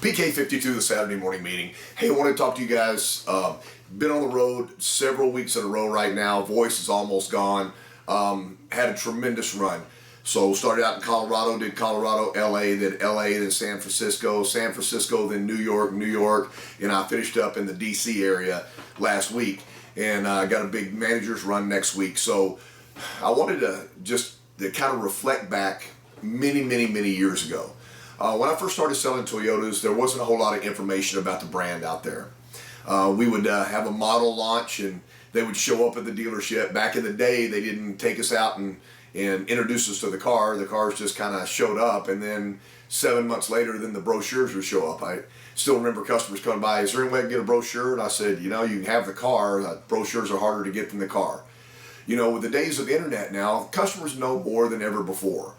PK52, the Saturday morning meeting. Hey, I want to talk to you guys. Been on the road several weeks in a row right now. Voice is almost gone. Had a tremendous run. So started out in Colorado, did Colorado, LA, then San Francisco, then New York, and I finished up in the DC area last week. And I got a big manager's run next week. So I wanted to just kind of reflect back many years ago. When I first started selling Toyotas, there wasn't a whole lot of information about the brand out there. We would have a model launch and they would show up at the dealership. Back in the day, they didn't take us out and introduce us to the car. The cars just kind of showed up, and then 7 months later, then the brochures would show up. I still remember customers coming by, is there any way I can get a brochure? And I said, you know, you can have the car. Brochures are harder to get than the car. You know, with the days of the internet now, customers know more than ever before.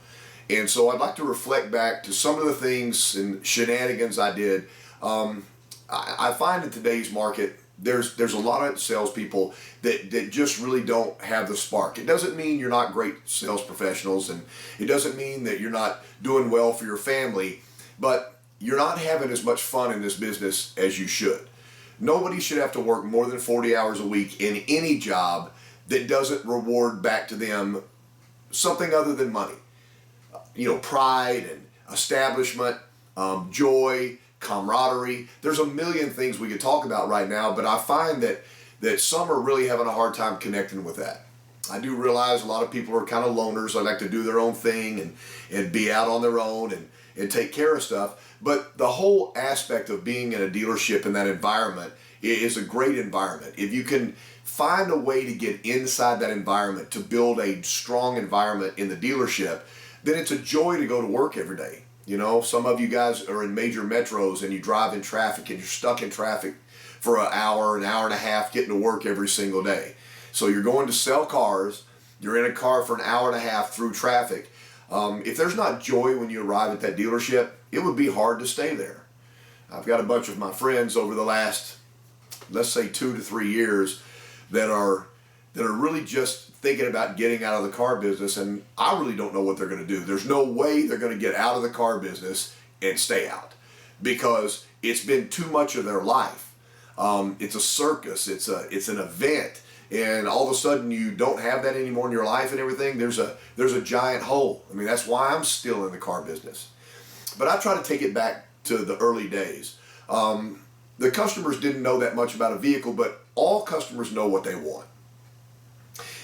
And so I'd like to reflect back to some of the things and shenanigans I did. I find in today's market, there's a lot of salespeople that just really don't have the spark. It doesn't mean you're not great sales professionals, and it doesn't mean that you're not doing well for your family, but you're not having as much fun in this business as you should. Nobody should have to work more than 40 hours a week in any job that doesn't reward back to them something other than money. You know, pride and establishment, joy, camaraderie. There's a million things we could talk about right now, but I find that some are really having a hard time connecting with that. I do realize a lot of people are kind of loners. They like to do their own thing and be out on their own and take care of stuff. But the whole aspect of being in a dealership in that environment is a great environment. If you can find a way to get inside that environment, to build a strong environment in the dealership, then it's a joy to go to work every day. You know, some of you guys are in major metros and you drive in traffic and you're stuck in traffic for an hour and a half getting to work every single day. So you're going to sell cars, you're in a car for an hour and a half through traffic. If there's not joy when you arrive at that dealership, it would be hard to stay there. I've got a bunch of my friends over the last, let's say 2 to 3 years that are really just thinking about getting out of the car business, and I really don't know what they're going to do. There's no way they're going to get out of the car business and stay out, because it's been too much of their life. It's a circus, it's an event, and all of a sudden you don't have that anymore in your life and everything. There's a giant hole. I mean, that's why I'm still in the car business. But I try to take it back to the early days. The customers didn't know that much about a vehicle, but all customers know what they want.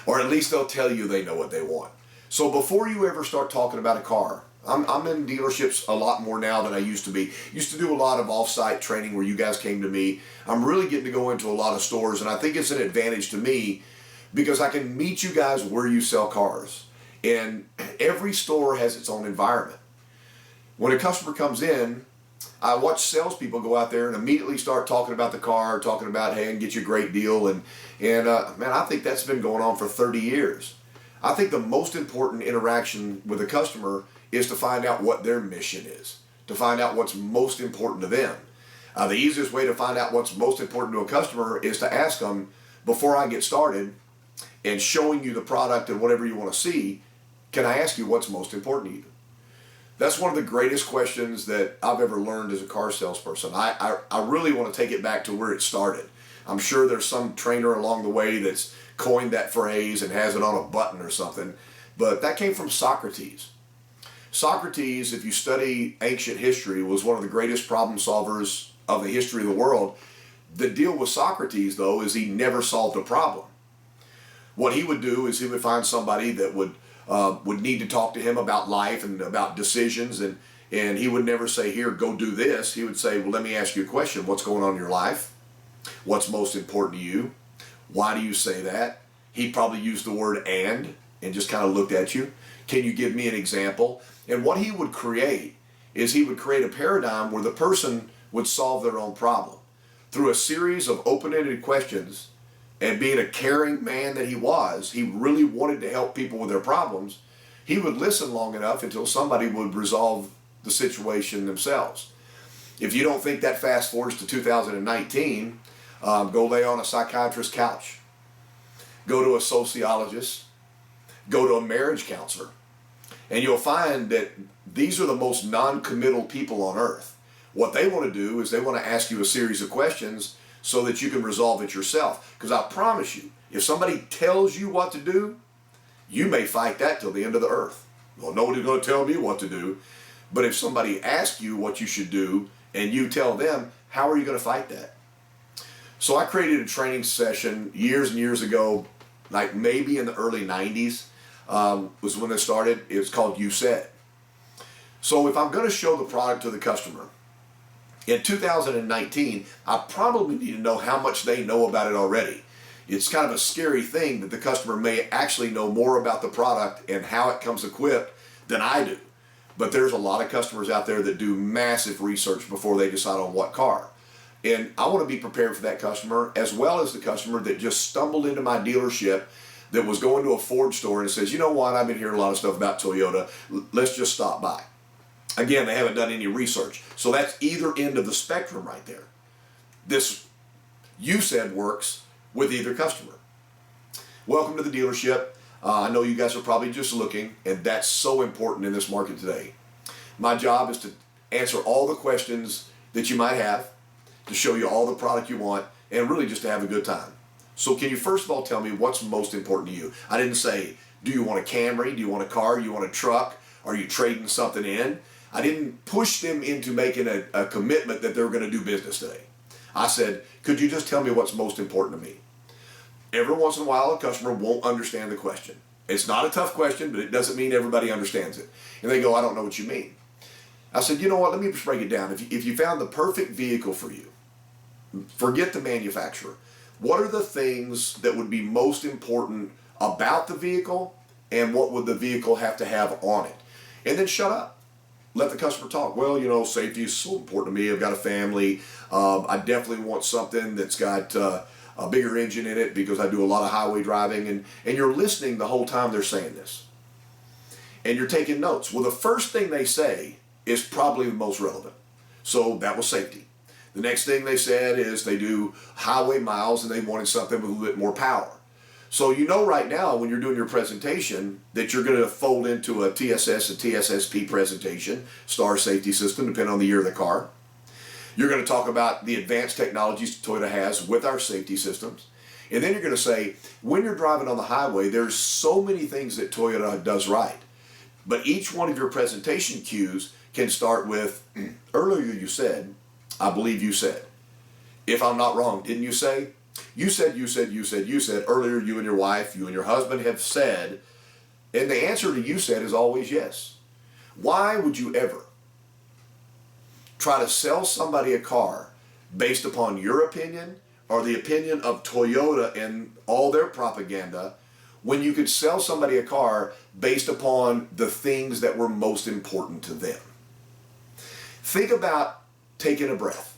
Or at least they'll tell you they know what they want. So before you ever start talking about a car, I'm in dealerships a lot more now than I used to be. Used to do a lot of off-site training where you guys came to me. I'm really getting to go into a lot of stores, and I think it's an advantage to me because I can meet you guys where you sell cars. And every store has its own environment. When a customer comes in, I watch salespeople go out there and immediately start talking about the car, talking about, hey, I can get you a great deal. And man, I think that's been going on for 30 years. I think the most important interaction with a customer is to find out what their mission is, to find out what's most important to them. The easiest way to find out what's most important to a customer is to ask them, before I get started and showing you the product and whatever you want to see, can I ask you what's most important to you? That's one of the greatest questions that I've ever learned as a car salesperson. I really want to take it back to where it started. I'm sure there's some trainer along the way that's coined that phrase and has it on a button or something, but that came from Socrates. Socrates, if you study ancient history, was one of the greatest problem solvers of the history of the world. The deal with Socrates, though, is he never solved a problem. What he would do is he would find somebody that would need to talk to him about life and about decisions, and he would never say, here, go do this. He would say, well, let me ask you a question. What's going on in your life? What's most important to you? Why do you say that? He probably used the word and just kind of looked at you. Can you give me an example? And what he would create is he would create a paradigm where the person would solve their own problem through a series of open-ended questions. And being a caring man that he was, he really wanted to help people with their problems. He would listen long enough until somebody would resolve the situation themselves. If you don't think that fast forwards to 2019, go lay on a psychiatrist's couch. Go to a sociologist. Go to a marriage counselor. And you'll find that these are the most non-committal people on earth. What they want to do is they want to ask you a series of questions so that you can resolve it yourself. Because I promise you, if somebody tells you what to do, you may fight that till the end of the earth. Well, nobody's going to tell me what to do. But if somebody asks you what you should do and you tell them, how are you going to fight that? So I created a training session years and years ago, like maybe in the early 90s was when it started. It was called You Said. So if I'm going to show the product to the customer, in 2019, I probably need to know how much they know about it already. It's kind of a scary thing that the customer may actually know more about the product and how it comes equipped than I do. But there's a lot of customers out there that do massive research before they decide on what car. And I want to be prepared for that customer, as well as the customer that just stumbled into my dealership that was going to a Ford store and says, you know what, I've been hearing a lot of stuff about Toyota. Let's just stop by. Again, they haven't done any research. So that's either end of the spectrum right there. This You Said works with either customer. Welcome to the dealership. I know you guys are probably just looking, and that's so important in this market today. My job is to answer all the questions that you might have, to show you all the product you want, and really just to have a good time. So can you first of all tell me what's most important to you? I didn't say, do you want a Camry? Do you want a car? Do you want a truck? Are you trading something in? I didn't push them into making a commitment that they're going to do business today. I said, could you just tell me what's most important to me? Every once in a while, a customer won't understand the question. It's not a tough question, but it doesn't mean everybody understands it. And they go, I don't know what you mean. I said, you know what, let me just break it down. If you found the perfect vehicle for you, forget the manufacturer. What are the things that would be most important about the vehicle, and what would the vehicle have to have on it? And then shut up. Let the customer talk. Well, you know, safety is so important to me. I've got a family. I definitely want something that's got a bigger engine in it because I do a lot of highway driving. And you're listening the whole time they're saying this. And you're taking notes. Well, the first thing they say is probably the most relevant. So that was safety. The next thing they said is they do highway miles and they wanted something with a little bit more power. So you know right now when you're doing your presentation that you're going to fold into a TSS and TSSP presentation, Star Safety System, depending on the year of the car. You're going to talk about the advanced technologies Toyota has with our safety systems. And then you're going to say, when you're driving on the highway, there's so many things that Toyota does right. But each one of your presentation cues can start with, earlier you said, I believe you said. If I'm not wrong, didn't you say? You said, earlier you and your wife, you and your husband have said, and the answer to you said is always yes. Why would you ever try to sell somebody a car based upon your opinion or the opinion of Toyota and all their propaganda when you could sell somebody a car based upon the things that were most important to them? Think about taking a breath.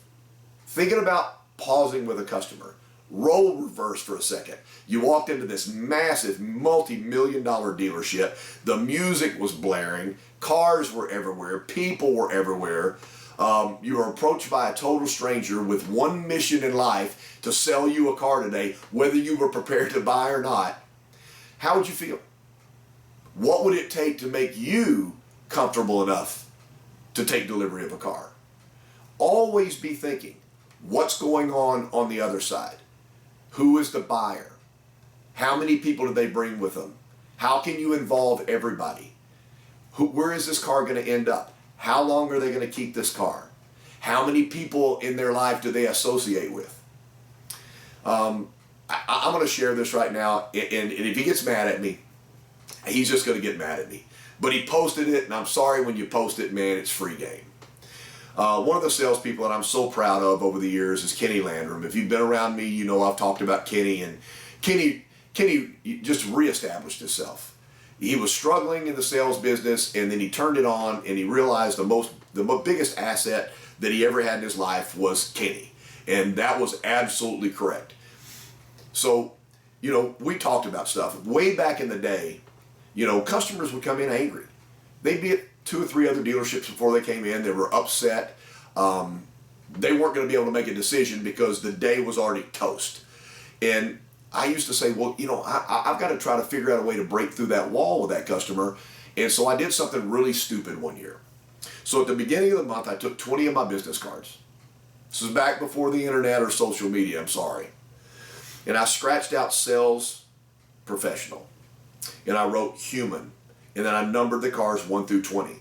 Thinking about pausing with a customer. Roll reverse for a second. You walked into this massive multi-million-dollar dealership. The music was blaring. Cars were everywhere. People were everywhere. You were approached by a total stranger with one mission in life to sell you a car today, whether you were prepared to buy or not. How would you feel? What would it take to make you comfortable enough to take delivery of a car? Always be thinking, what's going on the other side? Who is the buyer? How many people do they bring with them? How can you involve everybody? Where is this car going to end up? How long are they going to keep this car? How many people in their life do they associate with? I'm going to share this right now, and if he gets mad at me, he's just going to get mad at me. But he posted it, and I'm sorry when you post it, man, it's free game. One of the salespeople that I'm so proud of over the years is Kenny Landrum. If you've been around me, you know I've talked about Kenny, and Kenny just reestablished himself. He was struggling in the sales business, and then he turned it on, and he realized the biggest asset that he ever had in his life was Kenny, and that was absolutely correct. So, you know, we talked about stuff way back in the day. You know, customers would come in angry. They'd be at 2 or 3 other dealerships before they came in. They were upset. They weren't going to be able to make a decision because the day was already toast. And I used to say, well, you know, I've got to try to figure out a way to break through that wall with that customer. And so I did something really stupid one year. So at the beginning of the month, I took 20 of my business cards. This is back before the internet or social media, I'm sorry. And I scratched out sales professional. And I wrote human. And then I numbered the cards 1 through 20.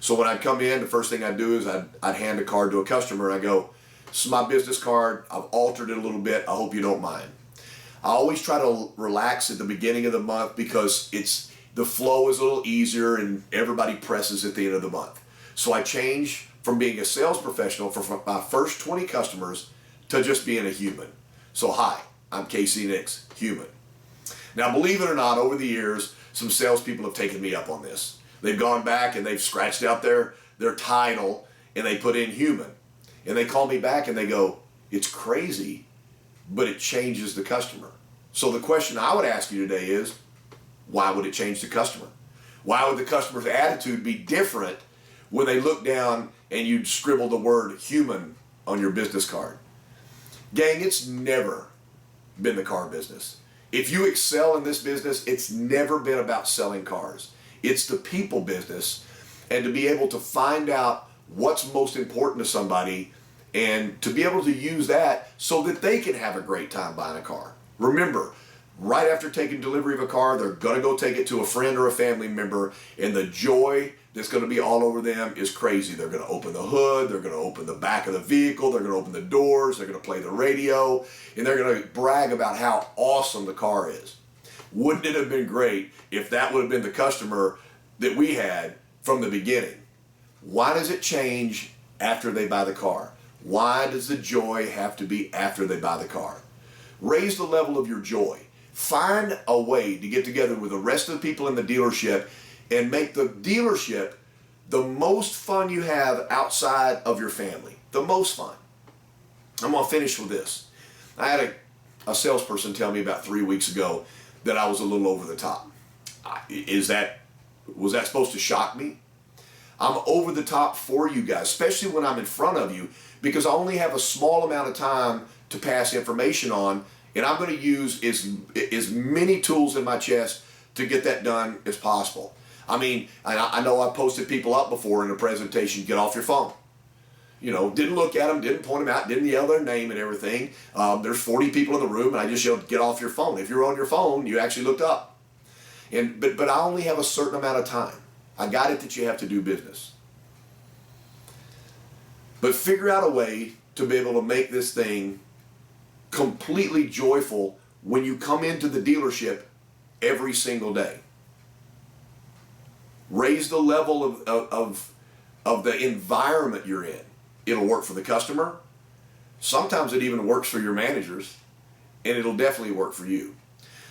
So when I'd come in, the first thing I'd do is I'd hand a card to a customer. I go, this is my business card. I've altered it a little bit. I hope you don't mind. I always try to relax at the beginning of the month because the flow is a little easier and everybody presses at the end of the month. So I change from being a sales professional for my first 20 customers to just being a human. So hi, I'm Casey Nix, human. Now believe it or not, over the years, some salespeople have taken me up on this. They've gone back and they've scratched out their title and they put in human. And they call me back and they go, it's crazy, but it changes the customer. So the question I would ask you today is, why would it change the customer? Why would the customer's attitude be different when they look down and you scribble the word human on your business card? Gang, it's never been the car business. If you excel in this business, it's never been about selling cars. It's the people business, and to be able to find out what's most important to somebody and to be able to use that so that they can have a great time buying a car. Remember, right after taking delivery of a car, they're going to go take it to a friend or a family member, and the joy that's going to be all over them is crazy. They're going to open the hood, they're going to open the back of the vehicle, they're going to open the doors, they're going to play the radio, and they're going to brag about how awesome the car is. Wouldn't it have been great if that would have been the customer that we had from the beginning? Why does it change after they buy the car? Why does the joy have to be after they buy the car? Raise the level of your joy. Find a way to get together with the rest of the people in the dealership and make the dealership the most fun you have outside of your family. The most fun. I'm going to finish with this. I had a salesperson tell me about 3 weeks ago that I was a little over the top. Was that supposed to shock me? I'm over the top for you guys, especially when I'm in front of you, because I only have a small amount of time to pass information on, and I'm going to use as many tools in my chest to get that done as possible. I mean, I know I posted people up before in a presentation, get off your phone. You know, didn't look at them, didn't point them out, didn't yell their name and everything. There's 40 people in the room, and I just yelled, get off your phone. If you're on your phone, you actually looked up. But I only have a certain amount of time. I got it that you have to do business. But figure out a way to be able to make this thing completely joyful when you come into the dealership every single day. Raise the level of the environment you're in. It'll work for the customer. Sometimes it even works for your managers, and it'll definitely work for you.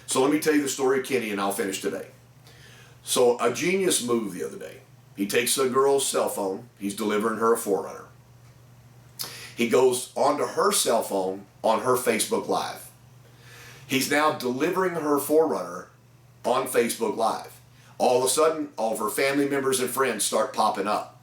So let me tell you the story of Kenny, and I'll finish today. So a genius move the other day. He takes a girl's cell phone. He's delivering her a 4Runner. He goes onto her cell phone on her Facebook Live. He's now delivering her 4Runner on Facebook Live. All of a sudden, all of her family members and friends start popping up.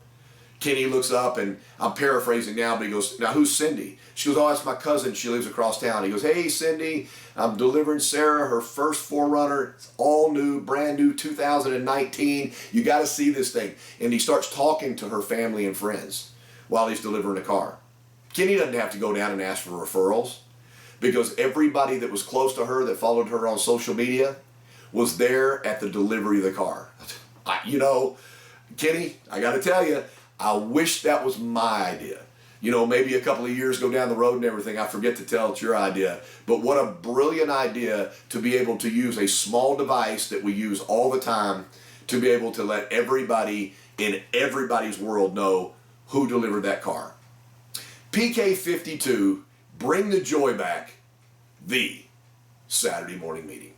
Kenny looks up, and I'm paraphrasing now, but he goes, now who's Cindy? She goes, oh, that's my cousin. She lives across town. He goes, hey, Cindy, I'm delivering Sarah her first 4Runner. It's all new, brand new, 2019. You got to see this thing. And he starts talking to her family and friends while he's delivering a car. Kenny doesn't have to go down and ask for referrals because everybody that was close to her that followed her on social media was there at the delivery of the car. You know, Kenny, I got to tell you, I wish that was my idea. You know, maybe a couple of years go down the road and everything, I forget to tell it's your idea. But what a brilliant idea to be able to use a small device that we use all the time to be able to let everybody in everybody's world know who delivered that car. PK52, bring the joy back, the Saturday morning meeting.